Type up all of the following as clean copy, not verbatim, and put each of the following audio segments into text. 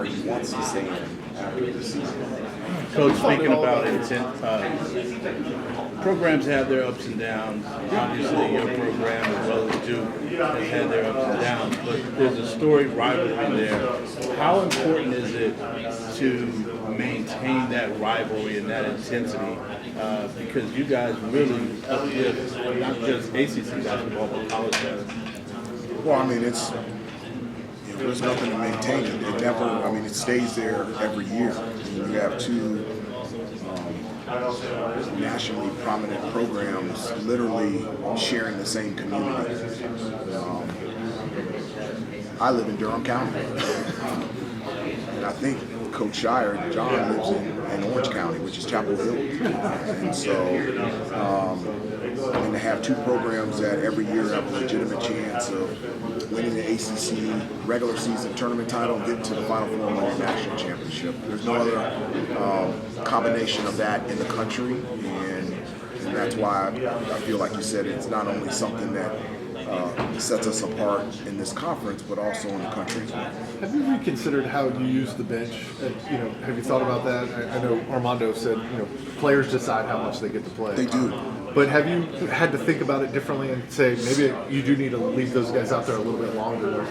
or he wants to stay in after the season. Coach, speaking about intent, programs have their ups and downs. Obviously, your program, as well as Duke, has had their ups and downs. But there's a storied rivalry there. How important is it to maintain that rivalry and that intensity? Because you guys really uplift not just ACC basketball, but college basketball. Well, I mean, there's nothing to maintain it. It never, I mean, it stays there every year. You have two nationally prominent programs literally sharing the same community. I live in Durham County, and I think Coach Shire, John, lives in Orange County, which is Chapel Hill. And so, and to have two programs that every year have a legitimate chance of winning the ACC regular season tournament title and getting to the Final Four and winning the national championship. There's no other combination of that in the country, and that's why I feel like you said it's not only something that sets us apart in this conference, but also in the country as well. Have you reconsidered how you use the bench? Have you thought about that? I know Armando said, players decide how much they get to play. They do. But have you had to think about it differently and say maybe you do need to leave those guys out there a little bit longer,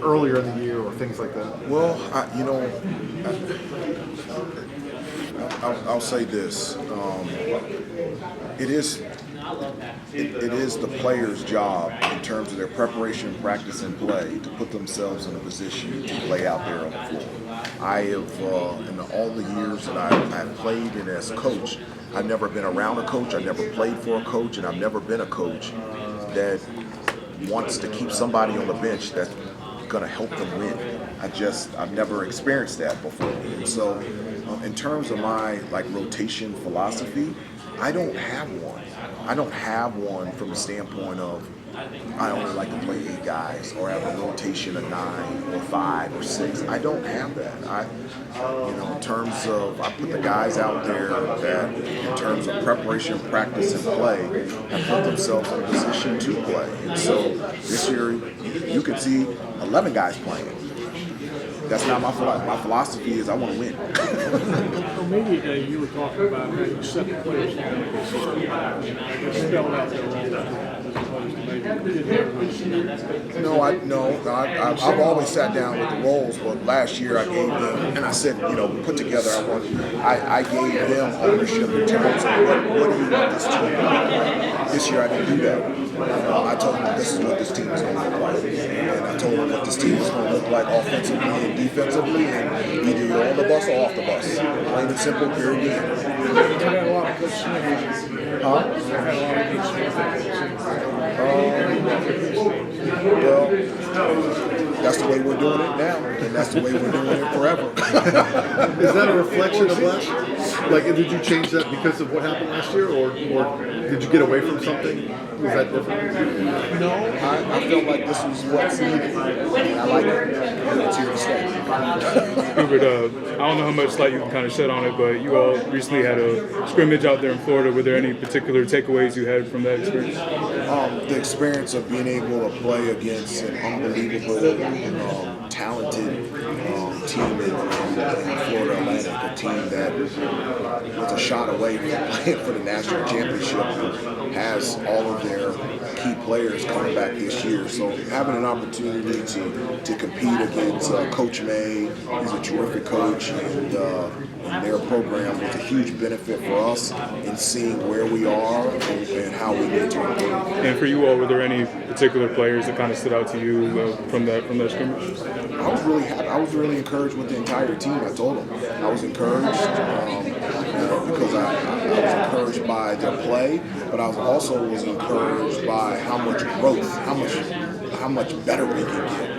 earlier in the year, or things like that? Well, I'll say this: it is the player's job in terms of their preparation, practice, and play to put themselves in a position to play out there on the floor. I have, in all the years that I've played and as coach, I've never been around a coach, I've never played for a coach, and I've never been a coach that wants to keep somebody on the bench that's going to help them win. I've never experienced that before. And so in terms of my rotation philosophy, I don't have one. I don't have one from the standpoint of I only like to play 8 guys or have a rotation of 9 or 5 or 6. I don't have that. In terms of, I put the guys out there that in terms of preparation, practice, and play have put themselves in a position to play. And so this year, you can see 11 guys playing. That's not my philosophy. My philosophy is I want to win. Well, maybe you were talking about how you set the players down. Spelled out there as opposed to maybe I've always sat down with the roles, but last year I gave them, and I said, put together, I gave them ownership in terms of what do you want this team to do. This year I didn't do that. I told them this is what this team is going to look like, and I told them what this team is going to look like offensively and defensively, and either you're on the bus or off the bus. Plain and simple, period. I've had a lot of good Smith. Huh? I've had a lot of good Smith. Well, that's the way we're doing it now, and that's the way we're doing it forever. Is that a reflection of last year? Did you change that because of what happened last year, or did you get away from something? Was that different? No, I felt like this was what's needed, and I like it. And it's here to stay. Hubert, I don't know how much light you can kind of shed on it, but you all recently had a scrimmage out there in Florida. Were there any particular takeaways you had from that experience? The experience of being able to play against an unbelievable, talented team in Florida Atlantic, a team that was a shot away from playing for the national championship and has all of their key players coming back this year. So having an opportunity to compete against Coach May, he's a terrific coach, and their program was a huge benefit for us in seeing where we are and how we need to improve. And for you all, were there any particular players that kind of stood out to you from that scrimmage? I was really happy. I was really encouraged with the entire team. I told them I was encouraged because I was encouraged by their play, but I also was encouraged by how much growth, how much better we can get.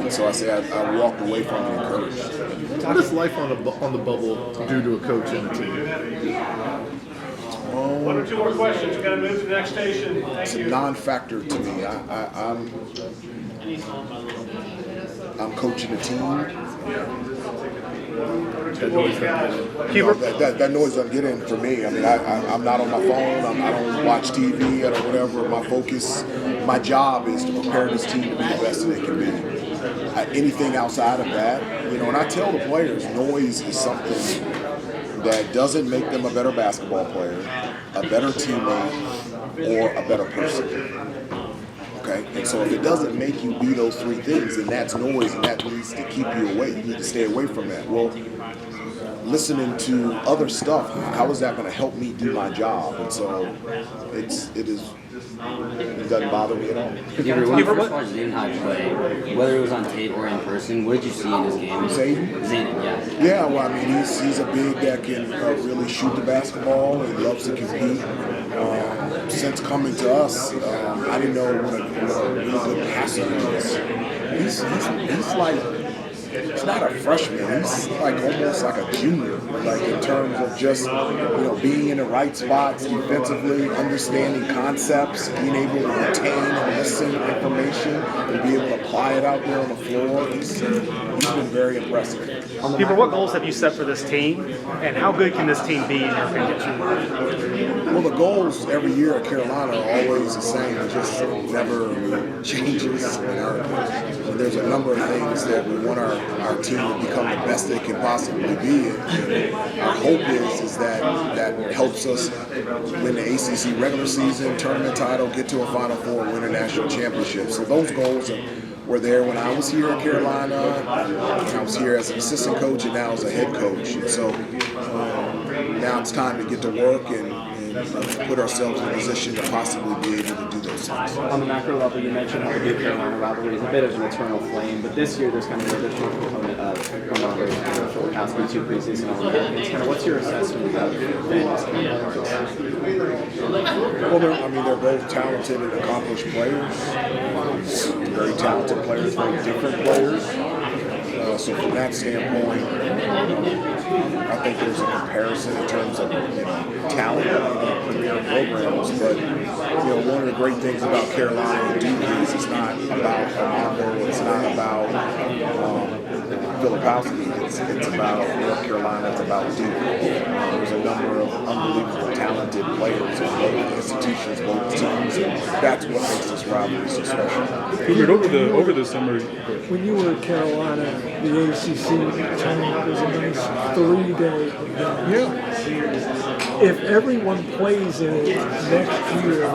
And so I I walked away from it encouraged. What does life on the bubble do to a coach and a team? One or two more questions. We've got to move to the next station. It's a non-factor to me. I'm coaching a team. That noise doesn't get in for me. I mean, I'm not on my phone. I don't watch TV or whatever. My focus, my job is to prepare this team to be the best that it can be. Anything outside of that, and I tell the players, noise is something that doesn't make them a better basketball player, a better teammate, or a better person. Okay? And so if it doesn't make you be those three things, then that's noise, and that needs to keep you away. You need to stay away from that. Well, listening to other stuff, how is that going to help me do my job? And so it doesn't bother me at all. Hubert, when you first watched Zayden High play, whether it was on tape or in person, what did you see in his game? Zayden, yeah. Yeah, well, I mean, he's a big that can really shoot the basketball and loves to compete. Since coming to us, I didn't know what a really good passer was. He's like, he's not a freshman. He's like almost like a junior, like in terms of just being in the right spots defensively, understanding concepts, being able to retain and listen to information, and be able to apply it out there on the floor. He's been very impressive. Hubert, what goals have you set for this team, and how good can this team be in your opinion? Well, the goals every year at Carolina are always the same. It just never changes. And there's a number of things that we want our team to become the best they can possibly be. And our hope is that helps us win the ACC regular season, tournament title, get to a Final Four, win a national championship. So those goals were there when I was here at Carolina, when I was here as an assistant coach, and now as a head coach. And so now it's time to get to work and put ourselves in a position to possibly be able to do those things. On the macro level, you mentioned how the Duke Carolina rivalry is a bit of an eternal flame, but this year there's kind of an additional component of going on with Filipowski, two preseason All-Americans. Kind of what's your assessment of Vandy's? Well, they're both talented and accomplished players. Very talented players, very different players. So from that standpoint, I think there's a comparison in terms of talent in premier programs. But one of the great things about Carolina and Duke is it's not about Armando, it's not about Filipowski, it's about North Carolina, it's about Duke. There's a number of unbelievable talented players in both institutions, both teams, and that's what makes this rivalry so special. Hubert, over the summer, When you were at Carolina, the ACC tournament was a nice 3-day event. Yeah. If everyone plays in it next year,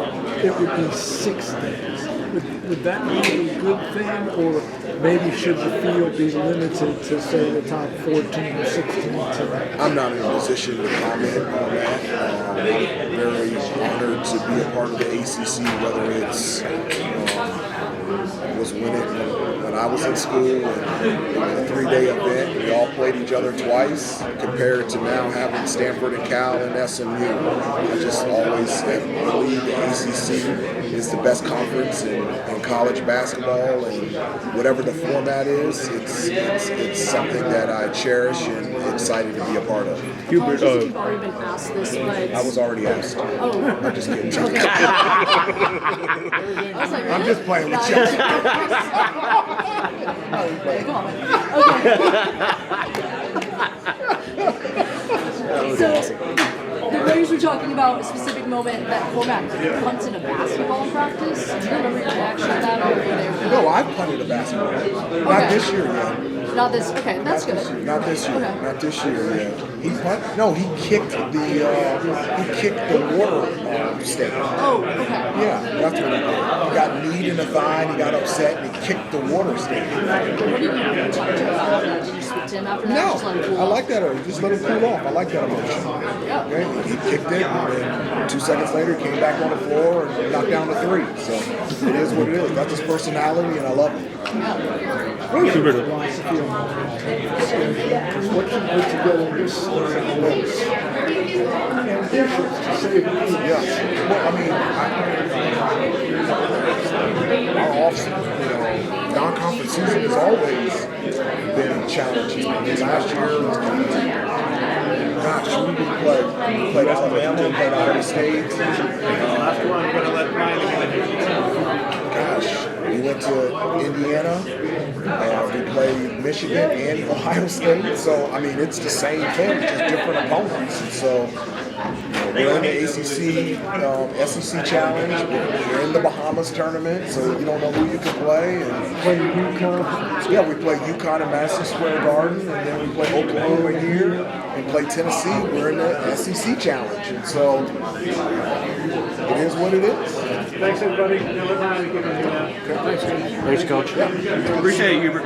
it would be 6 days. Would that be a good thing, or maybe should the field be limited to, say, the top 14 or 16 teams? I'm not in a position to comment on that. I'm very honored to be a part of the ACC, whether it's was when I was in school and a 3-day event. We all played each other twice, compared to now having Stanford and Cal and SMU. I just always believe the ACC is the best conference in college basketball, and whatever the format is, it's something that I cherish and excited to be a part of. Hubert, You've already been asked this, but I was already asked. oh, I'm just kidding. I was like, I'm really? just playing with you. Come on. Okay. So, the Rays were talking about a specific moment that format punts in a basketball practice. Do you remember your reaction to that? Or were you there? No, I've punted a basketball. Not this year yet. Not this. Okay, that's good. Not this year. Okay. Not this year yet. He kicked the water stake. Oh, okay. Yeah, that's what he did. He got kneed in the thigh and he got upset and he kicked the water stake. What did you do after that? Did you speak to him after that? No, Just let him cool I off? like that. Just let him cool off. I like that emotion. Yeah. Okay? He kicked it, and then 2 seconds later, he came back on the floor and knocked down the 3. So it is what it is. That's his personality, and I love it. Hubert, Philosophy on that. What you put together this was ambitious, to say the least. Yeah. Well, I mean, our off-season, non-conference season has always been challenging. I mean, last year, gosh, we played Alabama, played Iowa State. Gosh, we went to Indiana. We played Michigan and Ohio State. So, I mean, it's the same thing, just different opponents. And so, We're in the ACC SEC Challenge. We're in the Bahamas tournament, so you don't know who you can play. And, Play UConn. yeah, we play UConn in Madison Square Garden, and then we play Oklahoma here and play Tennessee. We're in the SEC Challenge, and so it is what it is. Thanks, everybody. Thanks, Coach. Appreciate it, Hubert.